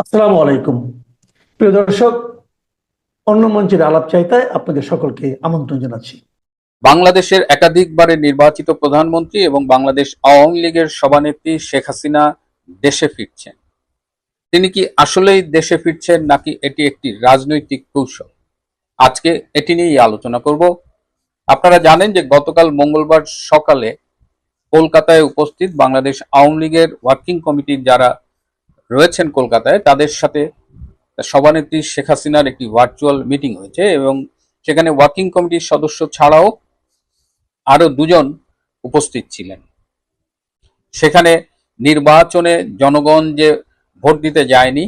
আসসালামু আলাইকুম। প্রিয় দর্শক, অন্য মঞ্চের আলাপ চাইতায় আপনাদের সকলকে আমন্ত্রণ জানাচ্ছি। বাংলাদেশের একাধিকবারের নির্বাচিত প্রধানমন্ত্রী এবং বাংলাদেশ আওয়ামী লীগের সভানেত্রী শেখ হাসিনা দেশে ফিরছেন। তিনি কি আসলেই দেশে ফিরছেন নাকি এটি একটি রাজনৈতিক কৌশল? আজকে এটি নিয়েই আলোচনা করব। আপনারা জানেন যে গতকাল মঙ্গলবার সকালে কলকাতায় উপস্থিত বাংলাদেশ আওয়ামী লীগের ওয়ার্কিং কমিটির যারা রয়েছেন কলকাতায়, তাদের সাথে সভানেত্রী শেখ হাসিনার একটি ভার্চুয়াল মিটিং হয়েছে এবং সেখানে ওয়ার্কিং কমিটির সদস্য ছাড়াও আরো দুজন উপস্থিত ছিলেন। সেখানে নির্বাচনে জনগণ যে ভোট দিতে যায়নি,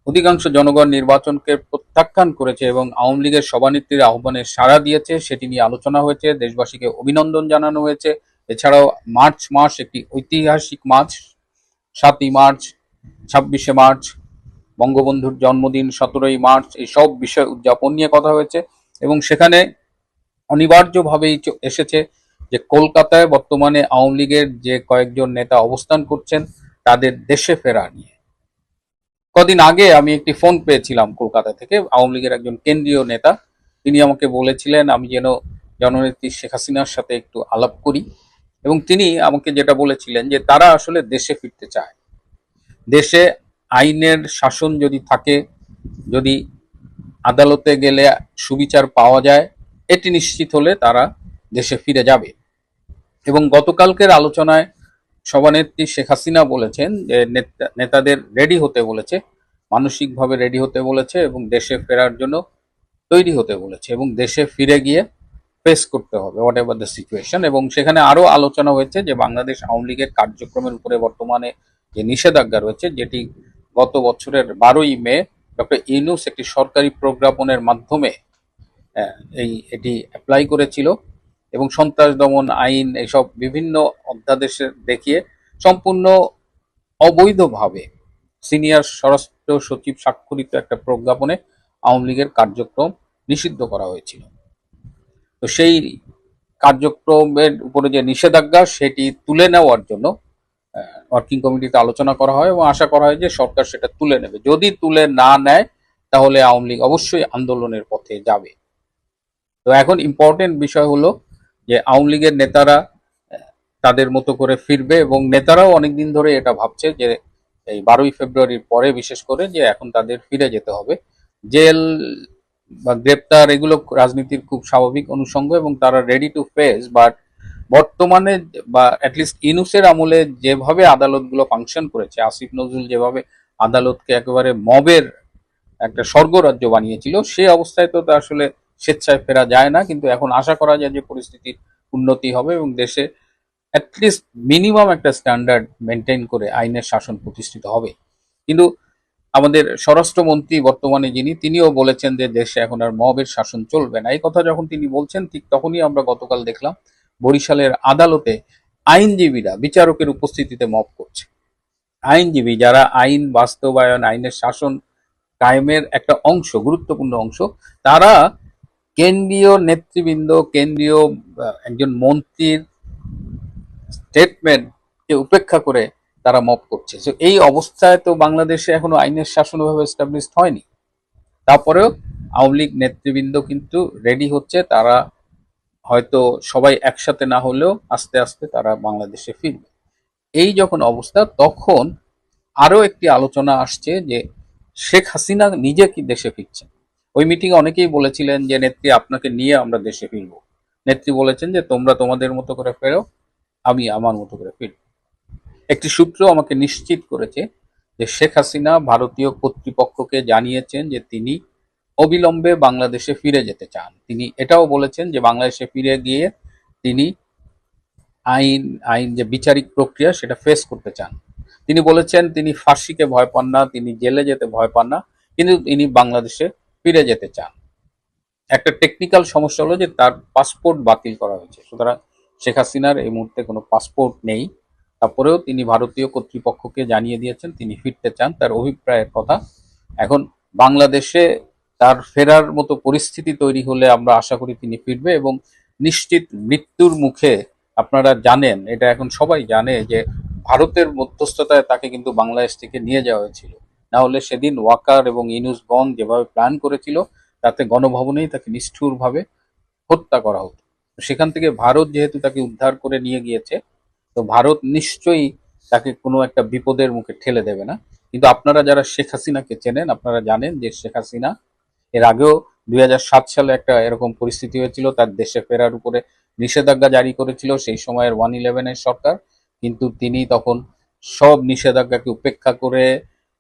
অধিকাংশ জনগণ নির্বাচনকে প্রত্যাখ্যান করেছে এবং আওয়ামী লীগের সভানেত্রীর আহ্বানে সাড়া দিয়েছে, সেটি নিয়ে আলোচনা হয়েছে। দেশবাসীকে অভিনন্দন জানানো হয়েছে। এছাড়াও মার্চ মাস একটি ঐতিহাসিক মাস। 7ই মার্চ, 26শে মার্চ, বঙ্গবন্ধুর জন্মদিন 17ই মার্চ, এই সব বিষয় উদযাপন নিয়ে কথা হয়েছে এবং সেখানে অনিবার্যভাবেই এসেছে যে কলকাতায় বর্তমানে আওয়ামী লীগের যে কয়েকজন নেতা অবস্থান করছেন তাদের দেশে ফেরা নিয়ে। কদিন আগে আমি একটি ফোন পেয়েছিলাম কলকাতা থেকে, আওয়ামী লীগের একজন কেন্দ্রীয় নেতা। তিনি আমাকে বলেছিলেন আমি যেন জননেত্রী শেখ হাসিনার সাথে একটু আলাপ করি এবং তিনি আমাকে যেটা বলেছিলেন যে তারা আসলে দেশে ফিরতে চায়। দেশে আইনের শাসন যদি থাকে, যদি আদালতে গেলে সুবিচার পাওয়া যায়, এটি নিশ্চিত হলে তারা দেশে ফিরে যাবে। এবং গতকালকের আলোচনায় সভানেত্রী শেখ হাসিনা বলেছেন যে নেতাদের রেডি হতে বলেছে, মানসিকভাবে রেডি হতে বলেছে এবং দেশে ফেরার জন্য তৈরি হতে বলেছে এবং দেশে ফিরে গিয়ে ফেস করতে হবে হোয়াট এভার দ্য সিচুয়েশন। এবং সেখানে আরো আলোচনা হয়েছে যে বাংলাদেশ আওয়ামী লীগের কার্যক্রমের উপরে বর্তমানে যে নিষেধাজ্ঞা রয়েছে, যেটি গত বছরের 12ই মে ডক্টর ইউনূস একটি সরকারি প্রজ্ঞাপনের মাধ্যমে এটি অ্যাপ্লাই করেছিল এবং সন্ত্রাস দমন আইন এইসব বিভিন্ন অধ্যাদেশের দেখিয়ে সম্পূর্ণ অবৈধভাবে সিনিয়র স্বরাষ্ট্র সচিব স্বাক্ষরিত একটা প্রজ্ঞাপনে আওয়ামী লীগের কার্যক্রম নিষিদ্ধ করা হয়েছিল। তো সেই কার্যক্রমের উপরে যে নিষেধাজ্ঞা সেটি তুলে নেওয়ার জন্য ওয়ার্কিং কমিটিতে আলোচনা করা হয় এবং আশা করা হয় যে সরকার সেটা তুলে নেবে। যদি তুলে না নেয় তাহলে আওয়ামী লীগ অবশ্যই আন্দোলনের পথে যাবে। তো এখন ইম্পর্টেন্ট বিষয় হলো যে আওয়ামী লীগের নেতারা তাদের মতো করে ফিরবে এবং নেতারাও অনেকদিন ধরে এটা ভাবছে যে এই 12ই ফেব্রুয়ারির পরে বিশেষ করে যে এখন তাদের ফিরে যেতে হবে। জেল বা গ্রেপ্তার এগুলো রাজনীতির খুব স্বাভাবিক অনুষঙ্গ এবং তারা রেডি টু ফেস। বাট বর্তমানে বা অ্যাটলিস্ট ইউনূসের আমলে যেভাবে আদালতগুলো ফাংশন করেছে, আসিফ নজরুল যেভাবে আদালতকে একেবারে মবের একটা স্বর্গরাজ্য বানিয়েছিল, সে অবস্থায় তো আসলে স্বেচ্ছায় ফেরা যায় না। কিন্তু এখন আশা করা যায় যে পরিস্থিতির উন্নতি হবে এবং দেশে অ্যাটলিস্ট মিনিমাম একটা স্ট্যান্ডার্ড মেনটেন করে আইনের শাসন প্রতিষ্ঠিত হবে। কিন্তু আমাদের স্বরাষ্ট্রমন্ত্রী বর্তমানে যিনি, তিনিও বলেছেন যে দেশে এখন আর মবের শাসন চলবে না। এই কথা যখন তিনি বলছেন ঠিক তখনই আমরা গতকাল দেখলাম বরিশালের আদালতে আইনজীবীরা বিচারকের উপস্থিতিতে মব করছে। আইনজীবী যারা আইন বাস্তবায়ন, আইনের শাসন কায়েমের একটা অংশ, গুরুত্বপূর্ণ অংশ, তারা কেন্দ্রীয় নেতৃবৃন্দ, কেন্দ্রীয় একজন মন্ত্রীর স্টেটমেন্টকে উপেক্ষা করে তারা মব করছে। তো এই অবস্থায় তো বাংলাদেশে এখনো আইনের শাসন ভাবে এস্টাবলিশড হয়নি। তারপরেও আওয়ামী লীগ নেতৃবৃন্দ কিন্তু রেডি হচ্ছে, তারা হয়তো সবাই একসাথে না হলেও আস্তে আস্তে তারা বাংলাদেশে ফিরবে। এই যখন অবস্থা, তখন আরো একটি আলোচনা আসছে যে শেখ হাসিনা নিজে কি দেশে ফিরছেন। ওই মিটিং এ অনেকেই বলেছিলেন যে নেত্রী আপনাকে নিয়ে আমরা দেশে ফিরবো। নেত্রী বলেছেন যে তোমরা তোমাদের মতো করে ফেরো, আমি আমার মতো করে ফিরব। একটি সূত্র আমাকে নিশ্চিত করেছে যে শেখ হাসিনা ভারতীয় কর্তৃপক্ষকে জানিয়েছেন যে তিনি অবিলম্বে বাংলাদেশে ফিরে যেতে চান। তিনি এটাও বলেছেন যে বাংলাদেশে ফিরে গিয়ে তিনি আইন আইন যে বিচারিক প্রক্রিয়া সেটা ফেস করতে চান। তিনি বলেছেন তিনি ফাঁসিকে ভয় পান না, তিনি জেলে যেতে ভয় পান না, কিন্তু তিনি বাংলাদেশে ফিরে যেতে চান। একটা টেকনিক্যাল সমস্যা হলো যে তার পাসপোর্ট বাতিল করা হয়েছে, সুতরাং শেখ হাসিনার এই মুহূর্তে কোনো পাসপোর্ট নেই। তারপরেও তিনি ভারতীয় কর্তৃপক্ষকে জানিয়ে দিয়েছেন তিনি ফিরতে চান, তার অভিপ্রায়ের কথা। এখন বাংলাদেশে তার ফেরার মতো পরিস্থিতি তৈরি হলে আমরা আশা করি তিনি ফিরবে এবং নিশ্চিত মৃত্যুর মুখে। আপনারা জানেন, এটা এখন সবাই জানে যে ভারতের মধ্যস্থতায় তাকে কিন্তু বাংলাদেশ থেকে নিয়ে যাওয়া হয়েছিল। না হলে সেদিন ওয়াকার এবং ইউনূস গং যেভাবে প্ল্যান করেছিল তাতে গণভবনেই তাকে নিষ্ঠুরভাবে হত্যা করা হতো। সেখান থেকে ভারত যেহেতু তাকে উদ্ধার করে নিয়ে গিয়েছে, তো ভারত নিশ্চয়ই তাকে কোনো একটা বিপদের মুখে ঠেলে দেবে না। কিন্তু আপনারা যারা শেখ হাসিনাকে চেনেন, আপনারা জানেন যে শেখ হাসিনা এর আগেও 2007 সালে একটা এরকম পরিস্থিতি হয়েছিল, তার দেশে ফেরার উপরে নিষেধাজ্ঞা জারি করেছিল সেই সময়ের 111 সরকার। কিন্তু তিনি তখন সব নিষেধাজ্ঞাকে উপেক্ষা করে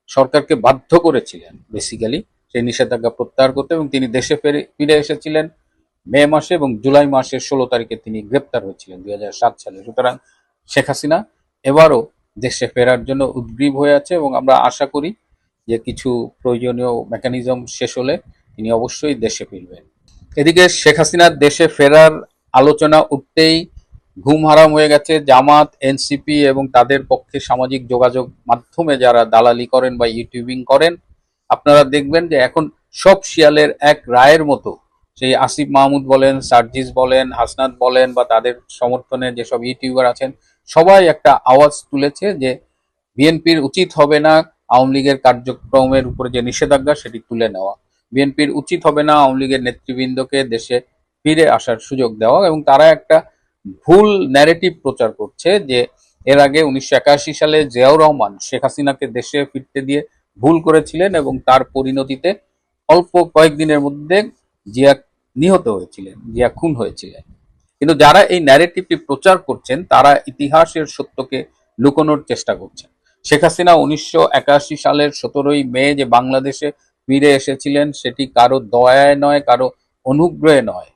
সরকারকে বাধ্য করেছিলেন বেসিক্যালি সেই নিষেধাজ্ঞা প্রত্যাহার করতে, এবং তিনি দেশে ফিরে এসেছিলেন মে মাসে, এবং জুলাই মাসের 16 তারিখে তিনি গ্রেপ্তার হয়েছিলেন 2007 সালে। সুতরাং শেখ হাসিনা এবারও দেশে ফেরার জন্য উদ্গ্রীব হয়ে আছে, এবং আমরা আশা করি যে কিছু প্রয়োজনীয় মেকানিজম শেষ হলে তিনি অবশ্যই দেশে ফিরবেন। এদিকে শেখ হাসিনার দেশে ফেরার আলোচনা উঠতেই ঘুম হারাম হয়ে গেছে জামাত, এনসিপি এবং তাদের পক্ষে সামাজিক যোগাযোগ মাধ্যমে যারা দালালি করেন বা ইউটিউবিং করেন। আপনারা দেখবেন যে এখন সব শিয়ালের এক রায়ের মতো সেই আসিফ মাহমুদ বলেন, সার্জিস বলেন, হাসনাত বলেন বা তাদের সমর্থনে যেসব ইউটিউবার আছেন, সবাই একটা আওয়াজ তুলেছে যে বিএনপির উচিত হবে না আওয়ামী লীগের কার্যক্রমের উপরে যে নিষেধাজ্ঞা সেটি তুলে নেওয়া। বিএনপির উচিত হবে না আওয়ামী লীগের নেতৃবৃন্দকে দেশে ফিরে আসার সুযোগ দেওয়া, এবং তারা একটা ভুল ন্যারেটিভ প্রচার করছে যে এর আগে 1981 সালে জিয়াউর রহমান শেখ হাসিনাকে দেশে ফিরতে দিয়ে ভুল করেছিলেন, এবং তার পরিণতিতে অল্প কয়েকদিনের মধ্যে জিয়া নিহত হয়েছিলেন, জিয়া খুন হয়েছিলেন। কিন্তু যারা এই ন্যারেটিভটি প্রচার করছেন তারা ইতিহাসের সত্যকে লুকোনোর চেষ্টা করছেন। শেখ হাসিনা 1981 সালের 17ই মে যে বাংলাদেশে ফিরে এসেছিলেন সেটি কারো দয়ায় নয়, কারো অনুগ্রহে নয়।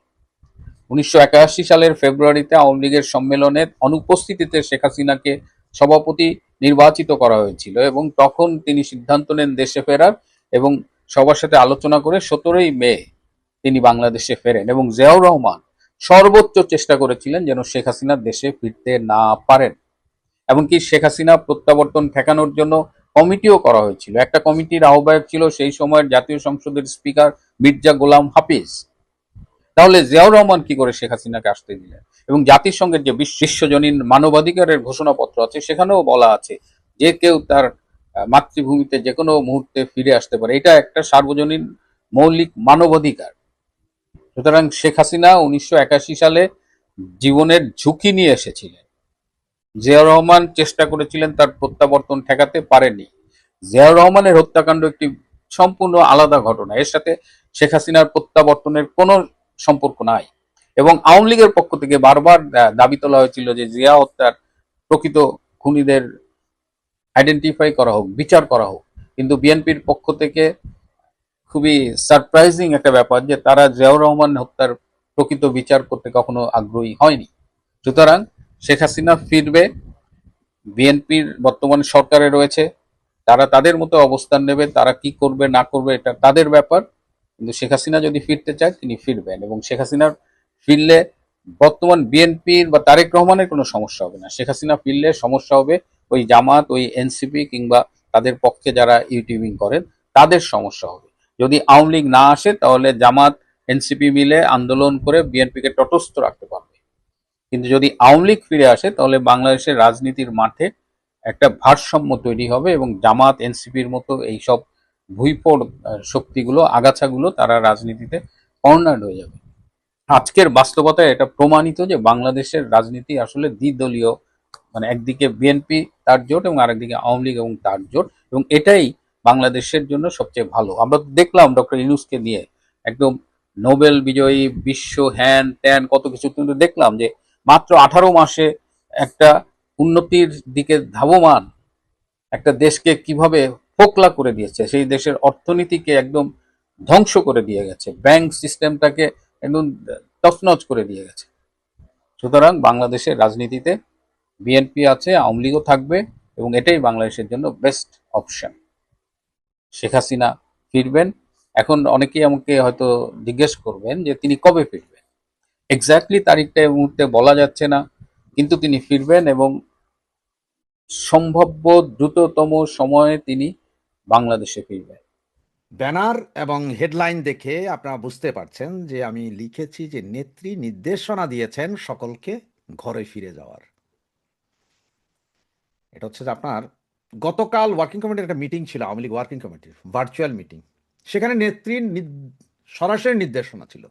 1981 সালের ফেব্রুয়ারিতে আওয়ামী লীগের সম্মেলনে অনুপস্থিতিতে শেখ হাসিনাকে সভাপতি নির্বাচিত করা হয়েছিল, এবং তখন তিনি সিদ্ধান্ত নেন দেশে ফেরার, এবং সবার সাথে আলোচনা করে 17ই মে তিনি বাংলাদেশে ফেরেন, এবং জিয়াউর রহমান সর্বোচ্চ চেষ্টা করেছিলেন যেন শেখ হাসিনা দেশে ফিরতে না পারেন। এমনকি শেখ হাসিনা প্রত্যাবর্তন ঠেকানোর জন্য কমিটিও করা হয়েছিল। একটা কমিটির আহ্বায়ক ছিল সেই সময়ের জাতীয় সংসদের স্পিকার মির্জা গোলাম হাফিজ। তাহলে জিয়াউর রহমান কি করে শেখ হাসিনাকে আসতে দিলেন? এবং জাতিসংঘের যে বিশ্বজনীন মানবাধিকারের ঘোষণাপত্র আছে সেখানেও বলা আছে যে কেউ তার মাতৃভূমিতে যে কোনো মুহূর্তে ফিরে আসতে পারে, এটা একটা সার্বজনীন মৌলিক মানবাধিকার। সুতরাং শেখ হাসিনা 1981 সালে জীবনের ঝুঁকি নিয়ে এসেছিলেন। জিয়াউর রহমান চেষ্টা করেছিলেন তার প্রত্যাবর্তন ঠেকাতে পারেননি। জিয়াউর রহমানের হত্যাকাণ্ড একটি সম্পূর্ণ আলাদা ঘটনা, এর সাথে শেখ হাসিনার প্রত্যাবর্তনের কোনো সম্পর্ক নাই। এবং আওয়ামী লীগের পক্ষ থেকে বারবার দাবি তোলা হয়েছিল যে জিয়া হত্যার প্রকৃত খুনিদের আইডেন্টিফাই করা হোক, বিচার করা হোক। কিন্তু বিএনপির পক্ষ থেকে খুবই সারপ্রাইজিং একটা ব্যাপার যে তারা জিয়াউর রহমান হত্যার প্রকৃত বিচার করতে কখনো আগ্রহী হয়নি। সুতরাং শেখ হাসিনা ফিরবে, বিএনপির বর্তমানে সরকারে রয়েছে, তারা তাদের মতো অবস্থান নেবে, তারা কি করবে না করবে এটা তাদের ব্যাপার। কিন্তু শেখ হাসিনা যদি ফিরতে চায় তিনি ফিরবেন, এবং শেখ হাসিনার ফিরলে বর্তমান বিএনপির বা তারেক রহমানের কোনো সমস্যা হবে না। শেখ হাসিনা ফিরলে সমস্যা হবে ওই জামাত, ওই এনসিপি কিংবা তাদের পক্ষে যারা ইউটিউবিং করেন তাদের সমস্যা হবে। যদি আওয়ামী লীগ না আসে তাহলে জামাত, এনসিপি মিলে আন্দোলন করে বিএনপিকে তটস্থ রাখতে পারবে। কিন্তু যদি আওয়ামী লীগ ফিরে আসে তাহলে বাংলাদেশের রাজনীতির মাঠে একটা ভারসাম্য তৈরি হবে, এবং জামাত, এনসিপির মতো এইসব ভুইফোড় শক্তিগুলো, আগাছাগুলো তারা রাজনীতিতে কর্নার্ড হয়ে যাবে। আজকের বাস্তবতায় এটা প্রমাণিত যে বাংলাদেশের রাজনীতি আসলে দ্বিদলীয়, মানে একদিকে বিএনপি তার জোট এবং আরেকদিকে আওয়ামী লীগ এবং তার জোট, এবং এটাই বাংলাদেশের জন্য সবচেয়ে ভালো। আমরা দেখলাম ডক্টর ইউনূসকে নিয়ে একদম নোবেল বিজয়ী, বিশ্ব হ্যান ত্যান কত কিছু, কিন্তু দেখলাম যে মাত্র 18 মাসে একটা উন্নতির দিকে ধাবমান একটা দেশকে কিভাবে ফোকলা করে দিয়েছে, সেই দেশের অর্থনীতিকে একদম ধ্বংস করে দিয়ে গেছে, ব্যাংক সিস্টেমটাকে একদম তছনছ করে দিয়ে গেছে। সুতরাং বাংলাদেশের রাজনীতিতে বিএনপি আছে, আওয়ামী লীগও থাকবে, এবং এটাই বাংলাদেশের জন্য বেস্ট অপশন। শেখ হাসিনা ফিরবেন। এখন অনেকেই আমাকে হয়তো জিজ্ঞেস করবেন যে তিনি কবে ফিরবেন। এক্স্যাক্টলি তারিখটা এই মুহূর্তে বলা যাচ্ছে না, কিন্তু তিনি ফিরবেন, এবং সম্ভাব্য দ্রুততম সময়ে তিনি বাংলাদেশে ফিরবেন। ব্যানার এবং হেডলাইন দেখে আপনারা বুঝতে পারছেন যে আমি লিখেছি যে নেত্রী নির্দেশনা দিয়েছেন সকলকে ঘরে ফিরে যাওয়ার। এটা হচ্ছে যে আপনার গতকাল ওয়ার্কিং কমিটির একটা মিটিং ছিল, আওয়ামী লীগ ওয়ার্কিং কমিটির ভার্চুয়াল মিটিং। সেখানে নেত্রীর সরাসরি নির্দেশনা ছিল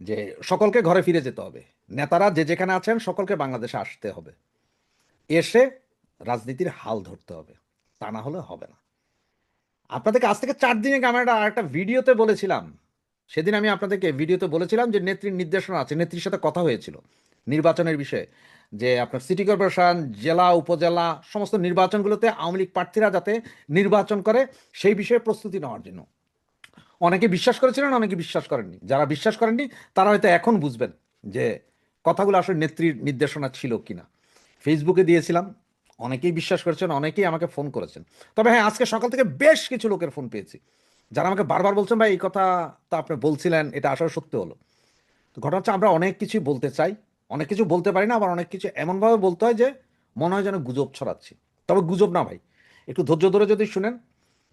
যে সকলকে ঘরে ফিরে যেতে হবে, নেতারা যে যেখানে আছেন সকলকে বাংলাদেশে আসতে হবে, এসে রাজনীতির হাল ধরতে হবে, তা না হলে হবে না। আপনাদেরকে আজ থেকে 4 দিন আগে আমি একটা ভিডিওতে বলেছিলাম, সেদিন আমি আপনাদেরকে ভিডিওতে বলেছিলাম যে নেত্রীর নির্দেশনা আছে, নেত্রীর সাথে কথা হয়েছিল নির্বাচনের বিষয়ে, যে আপনার সিটি কর্পোরেশন, জেলা, উপজেলা সমস্ত নির্বাচনগুলোতে আওয়ামী লীগ প্রার্থীরা যাতে নির্বাচন করে সেই বিষয়ে প্রস্তুতি নেওয়ার জন্য। অনেকে বিশ্বাস করেছিলেন, অনেকে বিশ্বাস করেননি। যারা বিশ্বাস করেননি তারা হয়তো এখন বুঝবেন যে কথাগুলো আসলে নেত্রীর নির্দেশনা ছিল কিনা। ফেসবুকে দিয়েছিলাম, অনেকেই বিশ্বাস করেছেন, অনেকেই আমাকে ফোন করেছেন। তবে হ্যাঁ, আজকে সকাল থেকে বেশ কিছু লোকের ফোন পেয়েছি যারা আমাকে বারবার বলছেন, ভাই এই কথা তো আপনি বলছিলেন, এটা আসলে সত্যি হলো। তো ঘটনা হচ্ছে, আমরা অনেক কিছুই বলতে চাই, অনেক কিছু বলতে পারি না, আবার অনেক কিছু এমনভাবে বলতে হয় যে মনে হয় যেন গুজব ছড়াচ্ছি। তবে গুজব না ভাই, একটু ধৈর্য ধরে যদি শুনেন,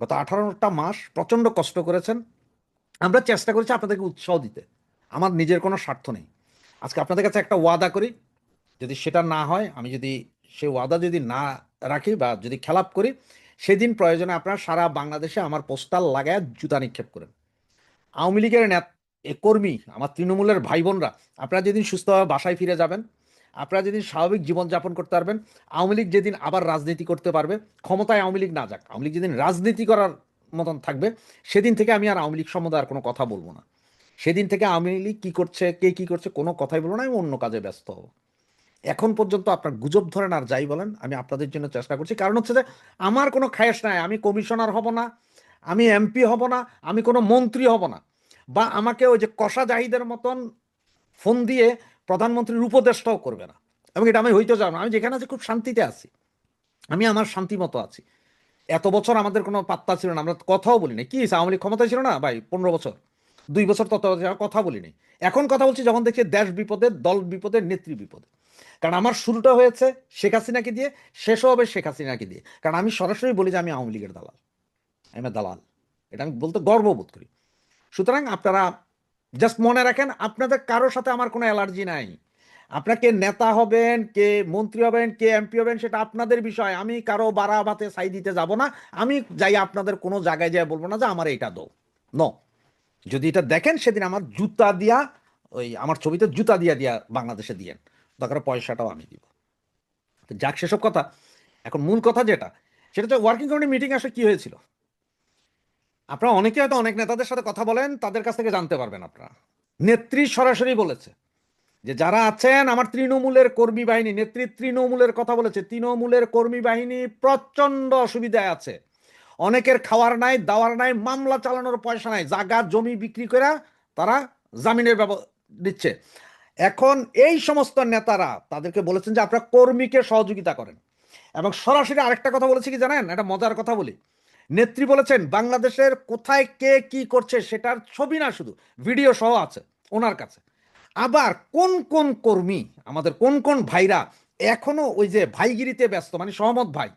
গত 18টা মাস প্রচণ্ড কষ্ট করেছেন, আমরা চেষ্টা করেছি আপনাদেরকে উৎসাহ দিতে, আমার নিজের কোনো স্বার্থ নেই। আজকে আপনাদের কাছে একটা ওয়াদা করি, যদি সেটা না হয়, আমি যদি সেই ওয়াদা যদি না রাখি বা যদি খেলাপ করি, সেদিন প্রয়োজনে আপনারা সারা বাংলাদেশে আমার পোস্টাল লাগায় জুতা নিক্ষেপ করেন। আওয়ামী লীগের কর্মী, আমার তৃণমূলের ভাই বোনরা, আপনারা যেদিন সুস্থভাবে বাসায় ফিরে যাবেন, আপনারা যেদিন স্বাভাবিক জীবনযাপন করতে পারবেন, আওয়ামী লীগ যেদিন আবার রাজনীতি করতে পারবে, ক্ষমতায় আওয়ামী লীগ না যাক, আওয়ামী লীগ যেদিন রাজনীতি করার মতন থাকবে, সেদিন থেকে আমি আর আওয়ামী লীগ সম্বন্ধে আর কোনো কথা বলবো না। সেদিন থেকে আওয়ামী লীগ কী করছে, কে কী করছে, কোনো কথাই বলবো না, আমি অন্য কাজে ব্যস্ত হব। এখন পর্যন্ত আপনার গুজব ধরেন আর যাই বলেন, আমি আপনাদের জন্য চেষ্টা করছি। কারণ হচ্ছে যে আমার কোনো খায়েশ নাই, আমি কমিশনার হব না, আমি এমপি হব না, আমি কোনো মন্ত্রী হব না, বা আমাকে ওই যে কষা জাহিদের মতন ফোন দিয়ে প্রধানমন্ত্রীর উপদেষ্টাও করবে না। এবং এটা আমি হইতে চাই না। আমি যেখানে আছি খুব শান্তিতে আছি, আমি আমার শান্তি মতো আছি। এত বছর আমাদের কোনো পাত্তা ছিল না, আমরা কথাও বলি না। কি আওয়ামী লীগ ক্ষমতায় ছিল না ভাই 15 বছর, 2 বছর তত কথা বলিনি। এখন কথা বলছি যখন দেখছি দেশ বিপদে, দল বিপদে, নেত্রী বিপদে। কারণ আমার শুরুটা হয়েছে শেখ হাসিনাকে দিয়ে, শেষও হবে শেখ হাসিনাকে দিয়ে। কারণ আমি সরাসরি বলি যে আমি আওয়ামী লীগের দালাল, আমি দালাল, এটা আমি বলতে গর্ববোধ করি। সুতরাং আপনারা জাস্ট মনে রাখেন, আপনাদের কারোর সাথে আমার কোনো অ্যালার্জি নাই। আপনাকে নেতা হবেন, কে মন্ত্রী হবেন, কে এমপি হবেন, সেটা আপনাদের বিষয়। আমি কারো বাড়া ভাতে ছাই দিতে যাব না। আমি যাই আপনাদের কোনো জায়গায় যাই বলবো না যে আমার এটা দাও, নো। যদি এটা দেখেন, সেদিন আমার জুতা দিয়া, ওই আমার ছবিতে জুতা দিয়া দিয়া বাংলাদেশে দিয়েন, দরকার পয়সাটাও আমি দিব। তো যাক, সেসব কথা। এখন মূল কথা যেটা, সেটা হচ্ছে ওয়ার্কিং কমিটি মিটিং আসলে কি হয়েছিল। আপনারা অনেকে হয়তো অনেক নেতাদের সাথে কথা বলেন, তাদের কাছ থেকে জানতে পারবেন। আপনারা, নেত্রী সরাসরি বলেছে যে যারা আছেন আমার তৃণমূলের কর্মী বাহিনী, নেত্রী তৃণমূলের কথা বলেছে, তৃণমূলের কর্মী বাহিনী প্রচন্ড অসুবিধায় আছে। অনেকের খাওয়ার নাই, দাওয়ার নাই, মামলা চালানোর পয়সা নাই, জায়গা জমি বিক্রি করে তারা জামিনের দিচ্ছে। এখন এই সমস্ত নেতারা তাদেরকে বলেছেন যে আপনারা কর্মীকে সহযোগিতা করেন। এবং সরাসরি আরেকটা কথা বলেছে কি জানেন, একটা মজার কথা বলি। নেত্রী বলেছেন বাংলাদেশের কোথায় কে কি করছে সেটার ছবি না, শুধু ভিডিও সহ আছে ওনার কাছে। আবার কোন কোন কর্মী, আমাদের কোন কোন ভাইরা এখনো ওই যে ভাইগিরিতে ব্যস্ত, মানে সহমত ভাই,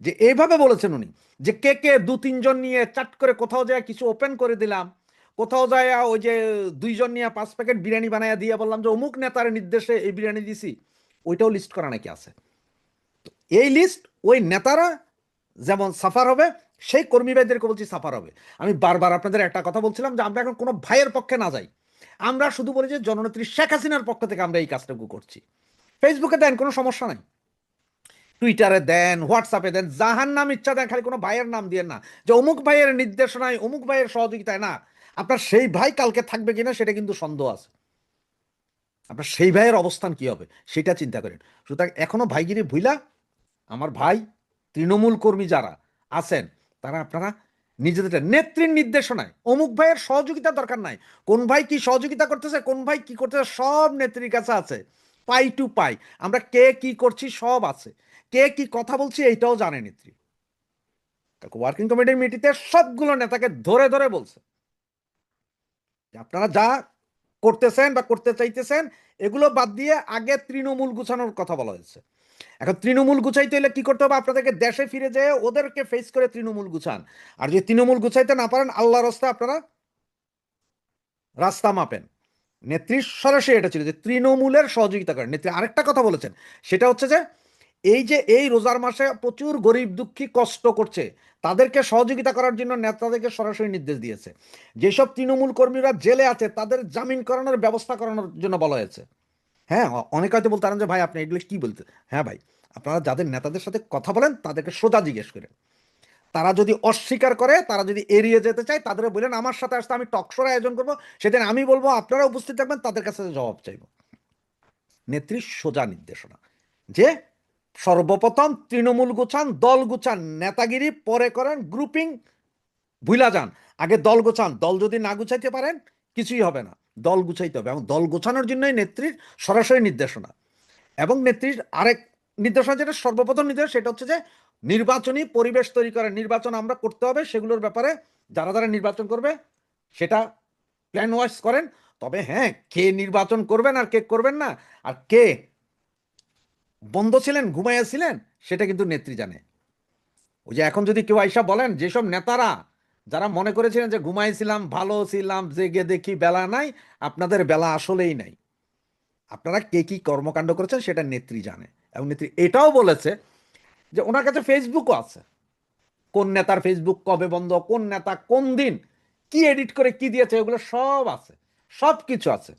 যে এইভাবে বলেছেন উনি, যে কে কে 2-3 জন নিয়ে চাট করে কোথাও যায় কিছু ওপেন করে দিলাম, কোথাও যায় ওই যে 2 জন নিয়ে 5 প্যাকেট বিরিয়ানি বানাইয়া দিয়ে বললাম যে অমুক নেতার নির্দেশে এই বিরিয়ানি দিছি, ওইটাও লিস্ট করা নাকি আছে। এই লিস্ট ওই নেতারা যেমন সাফার হবে, সেই কর্মী ভাইদেরকে বলছি সাফার হবে। আমি বারবার আপনাদের একটা কথা বলছিলাম যে আমরা এখন কোনো ভাইয়ের পক্ষে না যাই, আমরা শুধু বলি যে জননেত্রী শেখ হাসিনার পক্ষ থেকে আমরা এই কাজটুকু করছি। ফেসবুকে দেন, কোনো সমস্যা নাই, টুইটারে দেন, হোয়াটসঅ্যাপে দেন, যাহার নাম ইচ্ছা দেন, খালি কোনো ভাইয়ের নাম দিয়ে না যে অমুক ভাইয়ের নির্দেশনায়, অমুক ভাইয়ের সহযোগিতায় না। আপনার সেই ভাই কালকে থাকবে কিনা সেটা কিন্তু সন্দেহ আছে। আপনার সেই ভাইয়ের অবস্থান কি হবে সেটা চিন্তা করেন। সুতরাং এখনো ভাইগিরি ভুইলা আমার ভাই তৃণমূল কর্মী যারা আছেন, তারা আপনারা নিজেদের নেত্রীর নির্দেশনায়, অমুক ভাইয়ের সহযোগিতা দরকার নাই। কোন ভাই কি সহযোগিতা করতেছে, কোন ভাই কি করতেছে, সব নেত্রীর কাছে আছে, পাই টু পাই। আমরা কে কি করছি সব আছে, কে কি কথা বলছি এইটাও জানে নেত্রী। ওয়ার্কিং কমিটির মিটিংতে সবগুলো নেতাকে ধরে ধরে বলছে যে আপনারা যা করতেছেন বা করতে চাইতেছেন এগুলো বাদ দিয়ে আগে তৃণমূল গুছানোর কথা বলা হয়েছে। এখন তৃণমূল গুছাইতে হলে কি করতে হবে, আপনাদেরকে দেশে ফিরে যেয়ে ওদেরকে ফেস করে তৃণমূল গুছান। আর যদি তৃণমূল গুছাইতে না পারেন, আল্লাহর রাস্তা আপনারা রাস্তা মাপেন। নেত্রী সরাসরি এটা ছিল যে তৃণমূলের সহযোগিতা করেন। নেত্রী আরেকটা কথা বলেছেন, সেটা হচ্ছে যে এই যে এই রোজার মাসে প্রচুর গরিব দুঃখী কষ্ট করছে, তাদেরকে সহযোগিতা করার জন্য নেতাদেরকে সরাসরি নির্দেশ দিয়েছে। যেসব তৃণমূল কর্মীরা জেলে আছে তাদের জামিন করানোর ব্যবস্থা করানোর জন্য বলা হয়েছে। হ্যাঁ, অনেকে হয়তো বলতে পারেন যে ভাই আপনি এগুলো কি বলতে, হ্যাঁ ভাই, আপনারা যাদের নেতাদের সাথে কথা বলেন তাদেরকে সোজা জিজ্ঞেস করেন। তারা যদি অস্বীকার করে, তারা যদি এড়িয়ে যেতে চায়, তাদের বলেন আমার সাথে আসতে, আমি টকশোর আয়োজন করবো, সেদিন আমি বলবো, আপনারা উপস্থিত থাকবেন, তাদের কাছে জবাব চাইব। নেত্রীর সোজা নির্দেশনা যে সর্বপ্রথম তৃণমূল গুছান, দল গুছান, নেতাগিরি পরে করেন, গ্রুপিং ভুলা যান, আগে দল গোছান। দল যদি না গুছাইতে পারেন কিছুই হবে না, দল গুছাইতে হবে। এবং দল গোছানোর জন্যই নেত্রীর সরাসরি নির্দেশনা। এবং নেত্রীর আরেক নির্দেশনা, যেটা সর্বপ্রথম নির্দেশ, সেটা হচ্ছে যে নির্বাচনী পরিবেশ তৈরি করেন, নির্বাচন আমরা করতে হবে, সেগুলোর ব্যাপারে যারা যারা নির্বাচন করবে সেটা প্ল্যান ওয়াইজ করেন। তবে হ্যাঁ, কে নির্বাচন করবেন আর কে করবেন না, আর কে বন্ধ ছিলেন, ঘুমাইয়াছিলেন, সেটা কিন্তু নেত্রী জানে। ওই যে এখন যদি কেউ আইসা বলেন, যেসব নেতারা যারা মনে করেছিলেন যে ঘুমাইছিলাম, ভালো ছিলাম, জেগে দেখি বেলা নাই, আপনাদের বেলা আসলেই নাই। আপনারা কে কি কর্মকাণ্ড করেছেন সেটা নেত্রী জানে। এবং নেত্রী এটাও বলেছে যে ওনার কাছে ফেসবুকও আছে, কোন নেতার ফেসবুক কবে বন্ধ, কোন নেতা কোন দিন কি এডিট করে কি দিয়েছে, এগুলো সব আছে, সব কিছু আছে।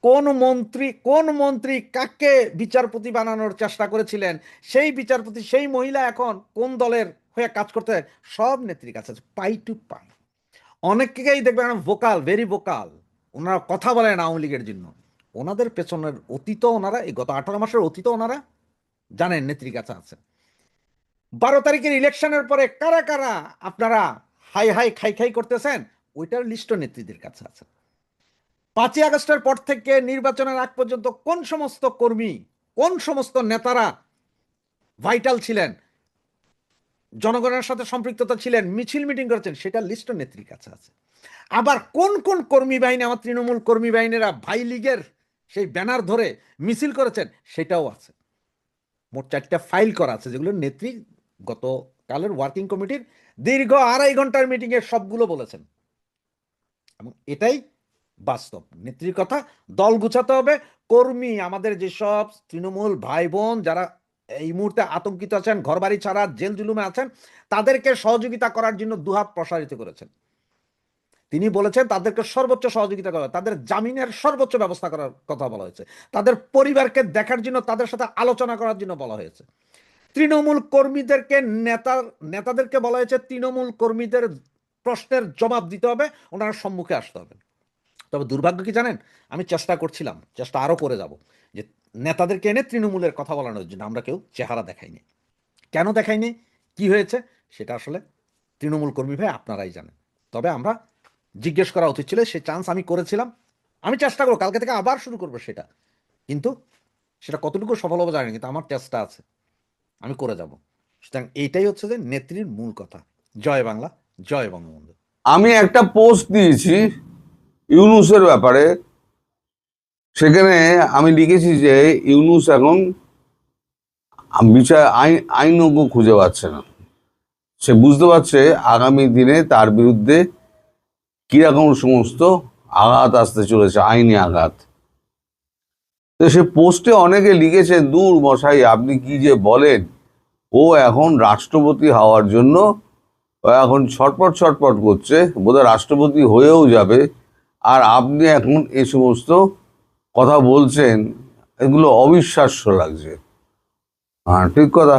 কোন মন্ত্রী কাকে বিচারপতি বানানোর চেষ্টা করেছিলেন, সেই বিচারপতি, সেই মহিলা এখন কোন দলের হয়ে কাজ করতে, সব নেত্রীর কাছে আছে, পাই টু পাই। অনেককেই দেখবেন ভোকাল, ভেরি ভোকাল, ওনারা কথা বলেন আওয়ামী লীগের জন্য। ওনাদের পেছনের অতীত, ওনারা এই গত 18 মাসের অতীত ওনারা জানেন, নেত্রীর কাছে আছে। 12 তারিখের ইলেকশনের পরে কারা কারা আপনারা হাই হাই খাই খাই করতেছেন, ওইটার লিস্ট নেত্রীদের কাছে আছে। 5ই আগস্টের পর থেকে নির্বাচনের আগ পর্যন্ত কোন সমস্ত কর্মী, কোন সমস্ত নেতারা ভাইটাল ছিলেন, জনগণের সাথে সম্পৃক্ততা ছিলেন, মিছিল মিটিং করেছেন, সেটা লিস্ট নেত্রীর কাছে আছে। আবার কোন কোন কর্মী বাহিনী, আমার তৃণমূল কর্মী বাহিনীরা ভাই লীগের সেই ব্যানার ধরে মিছিল করেছেন, সেটাও আছে। মোট 4টা ফাইল করা আছে, যেগুলো নেত্রী গতকালের ওয়ার্কিং কমিটির দীর্ঘ 2.5 ঘন্টার মিটিংয়ে সবগুলো বলেছেন। এবং এটাই বাস্তব নেত্রীর কথা। দল গুছাতে হবে, কর্মী, আমাদের যেসব তৃণমূল ভাই বোন যারা এই মুহূর্তে আতঙ্কিত আছেন, ঘরবাড়ি ছাড়া জেল জুলুমে আছেন, তাদেরকে সহযোগিতা করার জন্য দুহাত প্রসারিত করেছেন। তিনি বলেছেন তাদেরকে সর্বোচ্চ সহযোগিতা করা, তাদের জামিনের সর্বোচ্চ ব্যবস্থা করার কথা বলা হয়েছে, তাদের পরিবারকে দেখার জন্য, তাদের সাথে আলোচনা করার জন্য বলা হয়েছে। তৃণমূল কর্মীদেরকে, নেতাদেরকে বলা হয়েছে তৃণমূল কর্মীদের প্রশ্নের জবাব দিতে হবে, ওনারা সম্মুখে আসতে হবে। তবে দুর্ভাগ্য কি জানেন, আমি চেষ্টা করছিলাম, চেষ্টা আরও করে যাব, যে নেতাদেরকে এনে তৃণমূলের কথা বলানোর জন্য আমরা কেউ চেহারা দেখাইনি। কেন দেখাইনি, কি হয়েছে, সেটা আসলে তৃণমূল কর্মী ভাই আপনারাই জানেন। তবে আমরা জিজ্ঞেস করা উচিত ছিল, সে চান্স আমি করেছিলাম। আমি চেষ্টা করবো, কালকে থেকে আবার শুরু করবো সেটা, কিন্তু সেটা কতটুকু সফল হবে জানি, কিন্তু আমার চেষ্টা আছে, আমি করে যাব। সুতরাং এইটাই হচ্ছে যে নেত্রীর মূল কথা। জয় বাংলা, জয় বঙ্গবন্ধু। আমি একটা পোস্ট দিয়েছি ইউনূসের ব্যাপারে, সেখানে আমি লিখেছি যে ইউনূস এখন বিচার আইনজ্ঞ খুঁজে পাচ্ছে না। সে বুঝতে পারছে আগামী দিনে তার বিরুদ্ধে কিরকম সমস্ত আঘাত আসতে চলেছে, আইনি আঘাত। তো সে পোস্টে অনেকে লিখেছে, দূর মশাই আপনি কি যে বলেন, ও এখন রাষ্ট্রপতি হওয়ার জন্য এখন ছটপট ছটপট করছে, বোধহয় রাষ্ট্রপতি হয়েও যাবে, আর আপনি এখন এই সমস্ত কথা বলছেন, এগুলো অবিশ্বাস্য লাগছে। হ্যাঁ, ঠিক কথা,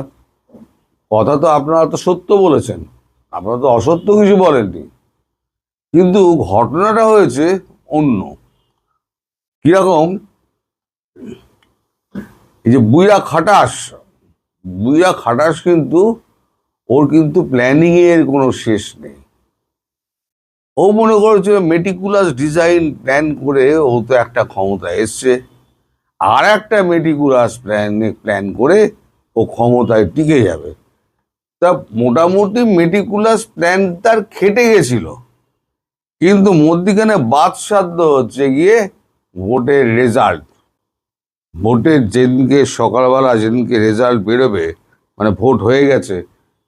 কথা তো আপনারা তো সত্য বলেছেন, আপনারা তো অসত্য কিছু বলেননি, কিন্তু ঘটনাটা হয়েছে অন্য। কিরকম, এই যে বুইরা খাটাস কিন্তু ওর কিন্তু প্ল্যানিং এর কোনো শেষ নেই। ও মনে করেছে মেটিকুলাস ডিজাইন প্ল্যান করে ও তো একটা ক্ষমতায় এসছে, আর একটা মেটিকুলাস প্ল্যান করে ও ক্ষমতায় টিকে যাবে। তা মোটামুটি মেটিকুলাস প্ল্যান তার খেটে গেছিল, কিন্তু মধ্যিখানে বাদসাধ্য হচ্ছে গিয়ে ভোটের রেজাল্ট। ভোটের যেদিনকে সকালবেলা, যেদিনকে রেজাল্ট বেরোবে, মানে ভোট হয়ে গেছে,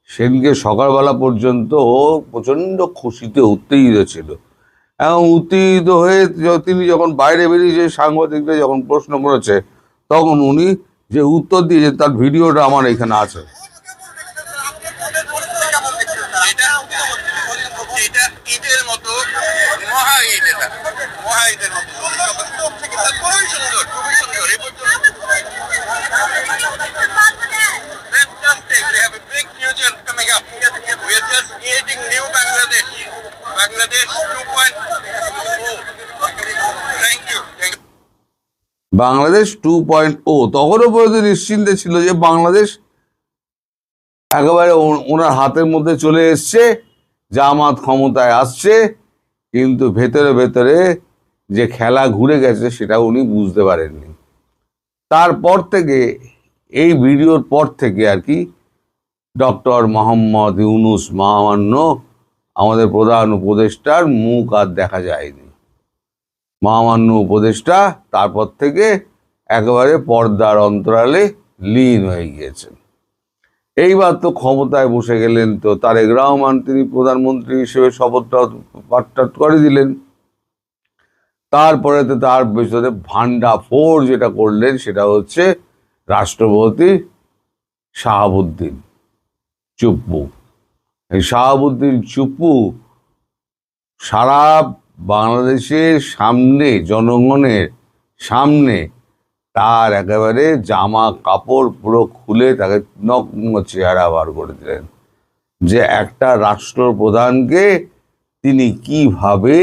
সেদিনকে সকালবেলা পর্যন্ত ও প্রচণ্ড খুশিতে উত্তেজিত ছিল। এবং উত্তেজিত হয়ে তিনি যখন বাইরে বেরিয়েছে, সাংবাদিকরা যখন প্রশ্ন করেছে, তখন উনি যে উত্তর দিয়েছে তার ভিডিওটা আমার এখানে আছে। এটা ঈদের মতো মহা ঈদ, এটা মহা ঈদের মতো খুবই সুন্দর, খুবই সুন্দর। এই পর্যন্ত fantastic. We have a big future coming up. We are just creating new Bangladesh. Bangladesh 2.0. Thank you. Thank you. Bangladesh 2.0 তখনও পর্যন্ত নিশ্চিন্তে ছিল যে বাংলাদেশ একেবারে ওনার হাতের মধ্যে চলে এসছে, জামাত ক্ষমতায় আসছে, কিন্তু ভেতরে ভেতরে যে খেলা ঘুরে গেছে সেটা উনি বুঝতে পারেননি। তারপর থেকে এই ভিডিওর পর থেকে আর কি ডক্টর মোহাম্মদ ইউনূস মহামান্য আমাদের প্রধান উপদেষ্টার মুখ আর দেখা যায়নি। মহামান্য উপদেষ্টা তারপর থেকে একেবারে পর্দার অন্তরালে লীন হয়ে গিয়েছেন। এইবার তো ক্ষমতায় বসে গেলেন, তো তারেক রহমান তিনি প্রধানমন্ত্রী হিসেবে শপথটা পাঠ করে দিলেন। তারপরে তো তার ভিতরে ভান্ডা ফোর যেটা করলেন সেটা হচ্ছে রাষ্ট্রপতি শাহাবুদ্দিন চুপ্পু। এই শাহাবুদ্দিন চুপ্পু সারা বাংলাদেশের সামনে, জনগণের সামনে তার একেবারে জামা কাপড় পুরো খুলে তাকে নগ্ন চেহারা বার করে দিলেন, যে একটা রাষ্ট্রপ্রধানকে তিনি কিভাবে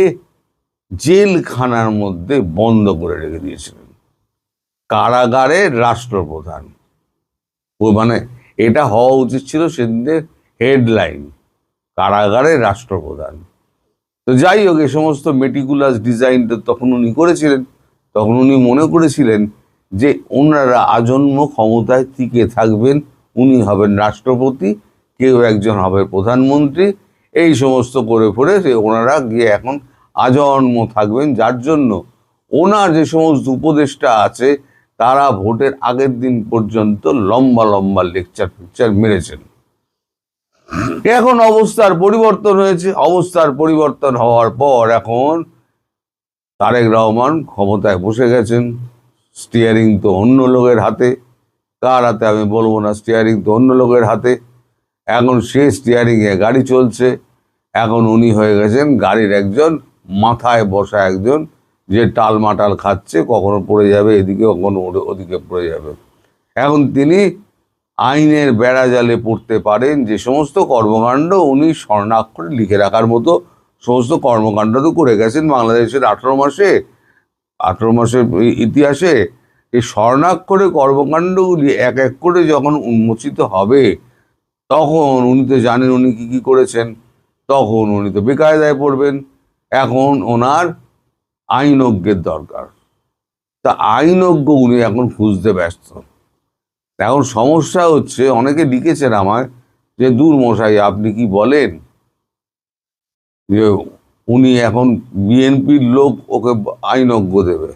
জেলখানার মধ্যে বন্ধ করে রেখে দিয়েছিলেন। কারাগারের রাষ্ট্রপ্রধান, ও মানে এটা হওয়া উচিত ছিল সেদিনের হেডলাইন, কারাগারের রাষ্ট্রপ্রধান। তো যাই হোক, এ সমস্ত মেটিকুলাস ডিজাইনটা তখন উনি করেছিলেন। তখন উনি মনে করেছিলেন যে ওনারা আজন্ম ক্ষমতায় টিকে থাকবেন, উনি হবেন রাষ্ট্রপতি, কেউ একজন হবে প্রধানমন্ত্রী, এই সমস্ত করে ফেলে ওনারা গিয়ে এখন আজন্ম থাকবেন। যার জন্য ওনার যে সমস্ত উপদেষ্টা আছে তারা ভোটের আগের দিন পর্যন্ত লম্বা লম্বা লেকচার মেরেছেন। এখন অবস্থার পরিবর্তন হয়েছে। অবস্থার পরিবর্তন হওয়ার পর এখন তারেক রহমান ক্ষমতায় বসে গেছেন। স্টিয়ারিং তো অন্য লোকের হাতে, কার হাতে আমি বলবো না, স্টিয়ারিং তো অন্য লোকের হাতে। এখন সে স্টিয়ারিংয়ে গাড়ি চলছে। এখন উনি হয়ে গেছেন গাড়ির একজন মাথায় বসা একজন, যে টালমাটাল খাচ্ছে, কখনো পড়ে যাবে এদিকে, কখনো ওদিকে পড়ে যাবে। এখন তিনি আইনের বেড়াজালে পড়তে পারেন। যে সমস্ত কর্মকাণ্ড উনি স্বর্ণাক্ষরে লিখে রাখার মতো সমস্ত কর্মকাণ্ড তো করে গেছেন বাংলাদেশের 18 মাসের ইতিহাসে। এই স্বর্ণাক্ষরে কর্মকাণ্ডগুলি এক এক করে যখন উন্মোচিত হবে তখন উনি তো জানেন উনি কি কি করেছেন, তখন উনি তো বেকায়দায় পড়বেন। এখন ওনার আইনজ্ঞের দরকার। তা আইনজ্ঞ উনি এখন খুঁজতে ব্যস্ত। এখন সমস্যা হচ্ছে, অনেকে লিখেছেন আমায় যে দূর মশাই আপনি কি বলেন, যে উনি এখন বিএনপির লোক ওকে আইনজ্ঞ দেবে।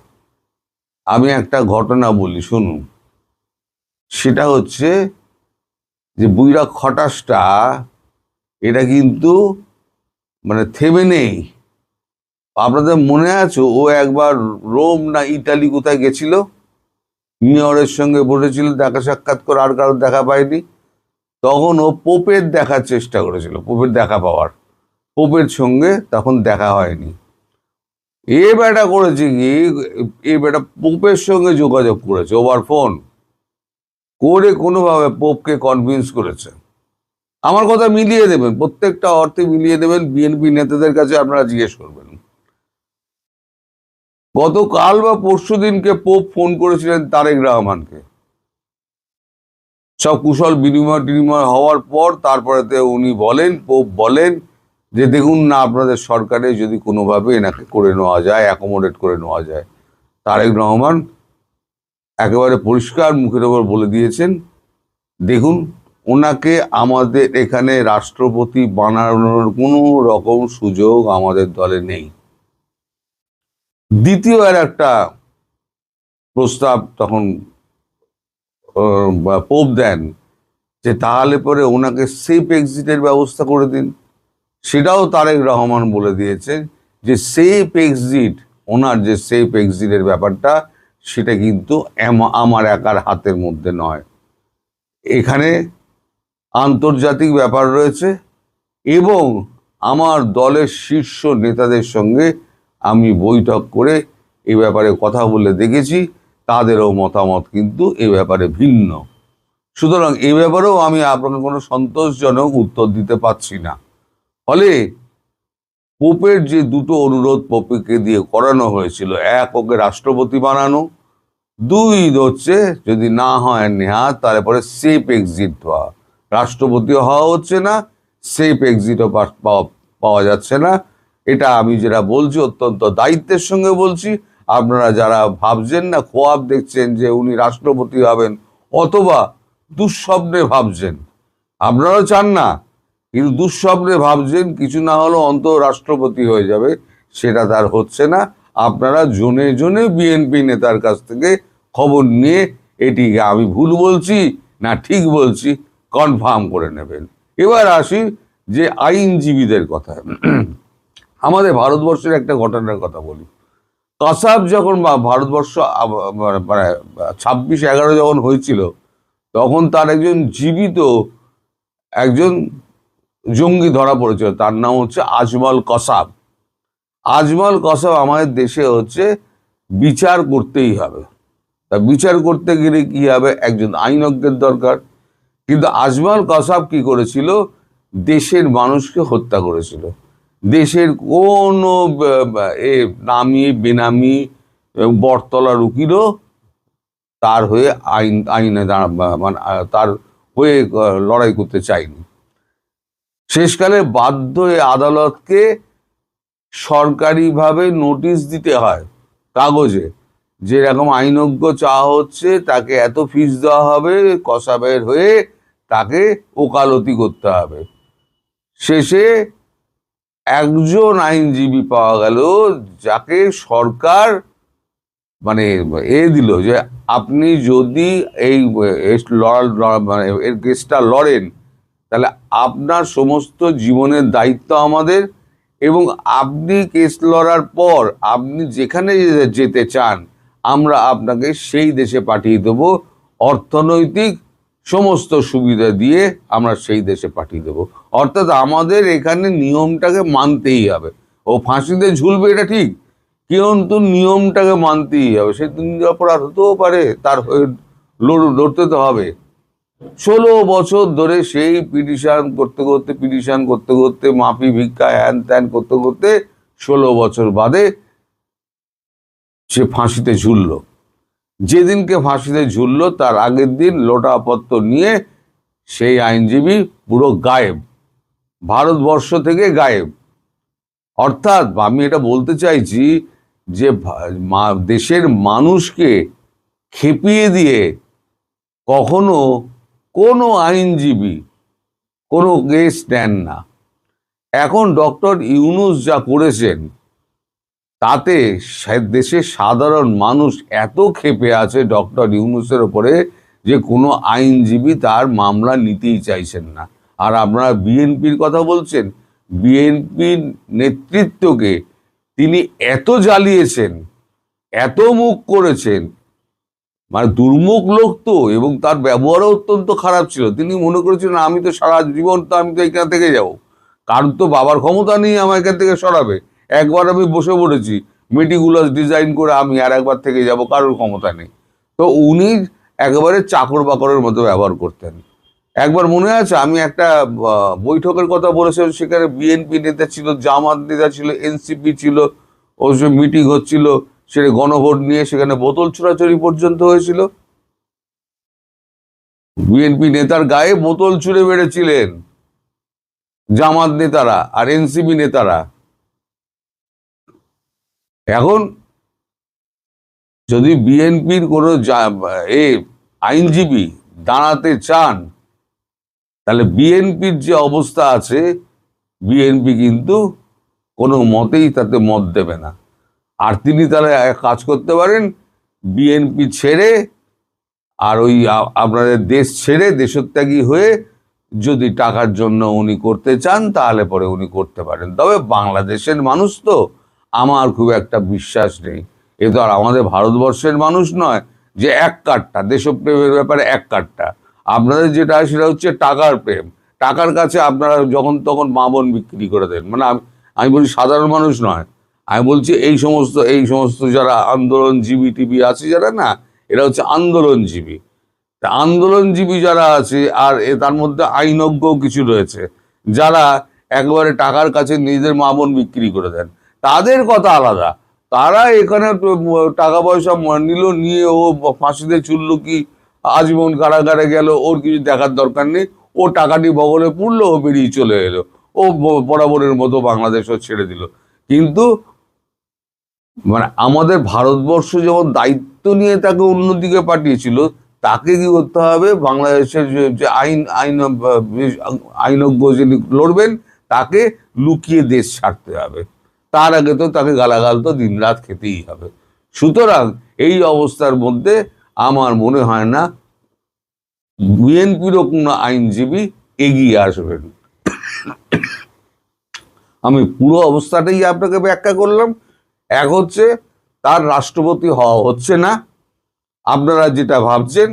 আমি একটা ঘটনা বলি শুনুন। সেটা হচ্ছে যে বুইরা খটাসটা এটা কিন্তু মানে থেমে নেই। আপনাদের মনে আছে ও একবার রোম না ইটালি কোথায় গেছিল, মেয়রের সঙ্গে বসেছিল, দেখা সাক্ষাৎ করে আর কারোর দেখা পায়নি। তখন ও পোপের দেখার চেষ্টা করেছিল, পোপের দেখা পাওয়ার, পোপের সঙ্গে তখন দেখা হয়নি। এ বেটা করেছে কি, এ বেটা পোপের সঙ্গে যোগাযোগ করেছে ওভার ফোন করে, কোনোভাবে পোপকে কনভিন্স করেছে। আমার কথা মিলিয়ে দেবেন, প্রত্যেকটা অর্থে মিলিয়ে দেবেন, বিএনপি নেতাদের কাছে আপনারা জিজ্ঞেস করবেন। গতকাল বা পরশু দিনকে পোপ ফোন করেছিলেন তারেক রহমানকে, সব কুশল বিনিময় হওয়ার পর তারপরে উনি বলেন, পোপ বলেন যে দেখুন না আপনাদের সরকারে যদি কোনোভাবে এনাকে করে নেওয়া যায়, অ্যাকোমোডেট করে নেওয়া যায়। তারেক রহমান একেবারে পরিষ্কার মুখের ওপর বলে দিয়েছেন, দেখুন ওনাকে আমাদের এখানে রাষ্ট্রপতি বানানোর কোনো রকম সুযোগ আমাদের দলে নেই। দ্বিতীয় আর একটা প্রস্তাব তখন পোপ দেন যে তাহলে পরে ওনাকে সেফ এক্সিটের ব্যবস্থা করে দিন। সেটাও তারেক রহমান বলে দিয়েছেন যে সেফ এক্সিট, ওনার যে সেফ এক্সিটের ব্যাপারটা সেটা কিন্তু আমার একার হাতের মধ্যে নয়। এখানে আন্তর্জাতিক ব্যাপার রয়েছে এবং আমার দলের শীর্ষ নেতাদের সঙ্গে আমি বৈঠক করে এই ব্যাপারে কথা বলে দেখেছি, তাদেরও মতামত কিন্তু এ ব্যাপারে ভিন্ন। সুতরাং এ ব্যাপারেও আমি আপনাকে কোনো সন্তোষজনক উত্তর দিতে পারছি না। ফলে পোপের যে দুটো অনুরোধ পোপকে দিয়ে করানো হয়েছিল, এক ওকে রাষ্ট্রপতি বানানো, দুই হচ্ছে যদি না হয় নেহাত তাহলে পরে সেফ এক্সিট হওয়া। রাষ্ট্রপতি হওয়া হচ্ছে না, সেফ এক্সিটও পাওয়া যাচ্ছে না। এটা আমি যেটা বলছি অত্যন্ত দায়িত্বের সঙ্গে বলছি। আপনারা যারা ভাবছেন না, খোয়াব দেখছেন যে উনি রাষ্ট্রপতি হবেন, অথবা দুঃস্বপ্নে ভাবছেন, আপনারাও চান না কিন্তু দুঃস্বপ্নে ভাবছেন কিছু না হলেও অন্তত রাষ্ট্রপতি হয়ে যাবে, সেটা তার হচ্ছে না। আপনারা জনে জনে বিএনপি নেতার কাছ থেকে খবর নিয়ে এটিকে আমি ভুল বলছি না ঠিক বলছি কনফার্ম করে নেবেন। এবার আসি যে আইনজীবীদের কথায়। আমাদের ভারতবর্ষের একটা ঘটনার কথা বলি। কাসাব যখন ভারতবর্ষ মানে 26/11 যখন হয়েছিল, তখন তার একজন জীবিত একজন জঙ্গি ধরা পড়েছিল, তার নাম হচ্ছে আজমল কসাব। আজমল কসাব আমাদের দেশে হচ্ছে বিচার করতেই হবে। তা বিচার করতে গেলে কি হবে, একজন আইনজ্ঞের দরকার। কিন্তু আজমল কসাব কি করেছিল, দেশের মানুষকে হত্যা করেছিল। দেশের কোনো নামি বেনামি বটতলার উকিলও তার হয়ে আইনে মানে তার হয়ে লড়াই করতে চায়নি। শেষকালে বাধ্য হয়ে আদালতকে সরকারিভাবে নোটিশ দিতে হয় কাগজে, যে এরকম আইনজ্ঞ চাওয়া হচ্ছে, তাকে এত ফিস দেওয়া হবে, কসাবের হয়ে তাকে ওকালতি করতে হবে। শেষে একজন আইনজীবী পাওয়া গেল যাকে সরকার মানে দিল যে আপনি যদি এই মানে এর কেসটা লড়েন, তাহলে আপনার সমস্ত জীবনের দায়িত্ব আমাদের, এবং আপনি কেস লড়ার পর আপনি যেখানে যেতে চান আমরা আপনাকে সেই দেশে পাঠিয়ে দেবো, অর্থনৈতিক সমস্ত সুবিধা দিয়ে আমরা সেই দেশে পাঠিয়ে দেবো। অর্থাৎ আমাদের এখানে নিয়মটাকে মানতেই হবে। ও ফাঁসিতে ঝুলবে এটা ঠিক, কিন্তু নিয়মটাকে মানতেই হবে। সে অপরাধ হতেও পারে, তার হয়ে লড়তে তো হবে। 16 বছর ধরে সেই পিটিশন করতে করতে মাপি ভিক্ষা হ্যান ত্যান করতে করতে 16 বছর বাদে সে ফাঁসিতে ঝুলল। যেদিনকে ফাঁসিতে ঝুলল তার আগের দিন লোটাপত্র নিয়ে সেই আইনজীবী পুরো গায়েব, ভারতবর্ষ থেকে গায়েব। অর্থাৎ আমি এটা বলতে চাইছি যে দেশের মানুষকে খেপিয়ে দিয়ে কখনো কোনো আইনজীবী কোনো কেস নেন না। এখন ডক্টর ইউনূস যা করেছেন তাতে দেশের সাধারণ মানুষ এত ক্ষেপে আছে ডক্টর ইউনূসের ওপরে যে কোনো আইনজীবী তার মামলা নিতেই চাইছেন না। আর আপনারা বিএনপির কথা বলছেন, বিএনপির নেতৃত্বকে তিনি এত জ্বালিয়েছেন, এত মুখ করেছেন, মানে দুর্মুখ লোক তো, এবং তার ব্যবহারও অত্যন্ত খারাপ ছিল। তিনি মনে করেছিলেন আমি তো সারা জীবন তো আমি তো এখান থেকে যাব, কারণ তো বাবার ক্ষমতা নেই আমার এখান থেকে সরাবে। একবার আমি বসে পড়েছি মেটিকুলাস ডিজাইন করে, আমি আর একবার থেকে যাব, কারোর ক্ষমতা নেই। তো উনি একেবারে চাকর বাকরের মতো ব্যবহার করতেন। একবার মনে আছে আমি একটা বৈঠকের কথা বলেছিলাম, সেখানে বিএনপি নেতা ছিল, জামাত নেতা ছিল, এনসিপি ছিল, ও সে মিটিং হচ্ছিল, সেটা গণভোট নিয়ে সেখানে বোতল ছোড়াছড়ি পর্যন্ত হয়েছিল। বিএনপি নেতার গায়ে বোতল ছুঁড়ে বেড়েছিলেন জামাত নেতারা আর এনসিপি নেতারা। এখন যদি বিএনপির কোনো আইনজীবী দাঁড়াতে চান, তাহলে বিএনপির যে অবস্থা আছে, বিএনপি কিন্তু কোনো মতেই তাতে মত দেবে না। আর তিনি তাহলে কাজ করতে পারেন, বিএনপি ছেড়ে আর ওই আপনাদের দেশ ছেড়ে দেশত্যাগী হয়ে যদি টাকার জন্য উনি করতে চান তাহলে পরে উনি করতে পারেন। তবে বাংলাদেশের মানুষ তো আমার খুব একটা বিশ্বাস নেই এ তো আর আমাদের ভারতবর্ষের মানুষ নয় যে এক কাট্টা, দেশপ্রেমের ব্যাপারে এক কাট্টা। আপনাদের যেটা সেটা হচ্ছে টাকার প্রেম। টাকার কাছে আপনারা যখন তখন মা বোন বিক্রি করে দেন। মানে আমি বলি সাধারণ মানুষ নয়, আমি বলছি এই সমস্ত যারা আন্দোলনজীবী টিভি আছে যারা না, এরা হচ্ছে আন্দোলনজীবী। তা আন্দোলনজীবী যারা আছে আর তার মধ্যে আইনজ্ঞও কিছু রয়েছে যারা একেবারে টাকার কাছে নিজেদের মা বোন বিক্রি করে দেন, তাদের কথা আলাদা। তারা এখানে টাকা পয়সা নিয়ে ও ফাঁসিতে চুলল কি আজীবন কারাগারে গেল, ওর কিছু দেখার দরকার নেই। ও টাকাটি বগলে পুড়লো, ও বেরিয়ে চলে এলো, ও বরাবরের মতো বাংলাদেশও ছেড়ে দিল। কিন্তু মানে আমাদের ভারতবর্ষ যখন দায়িত্ব নিয়ে তাকে অন্যদিকে পাঠিয়েছিল, তাকে কি করতে হবে, বাংলাদেশের যে আইনজ্ঞ যিনি লড়বেন তাকে লুকিয়ে দেশ ছাড়তে হবে। তার আগে তো তাকে গালাগাল তো দিনরাত খেতেই হবে। সুতরাং এই অবস্থার মধ্যে আমার মনে হয় না বিএনপিরও কোনো আইনজীবী এগিয়ে আসবেন। আমি পুরো অবস্থাটাই আপনাকে ব্যাখ্যা করলাম। এক হচ্ছে তার রাষ্ট্রপতি হওয়া হচ্ছে না, আপনারা যেটা ভাবছেন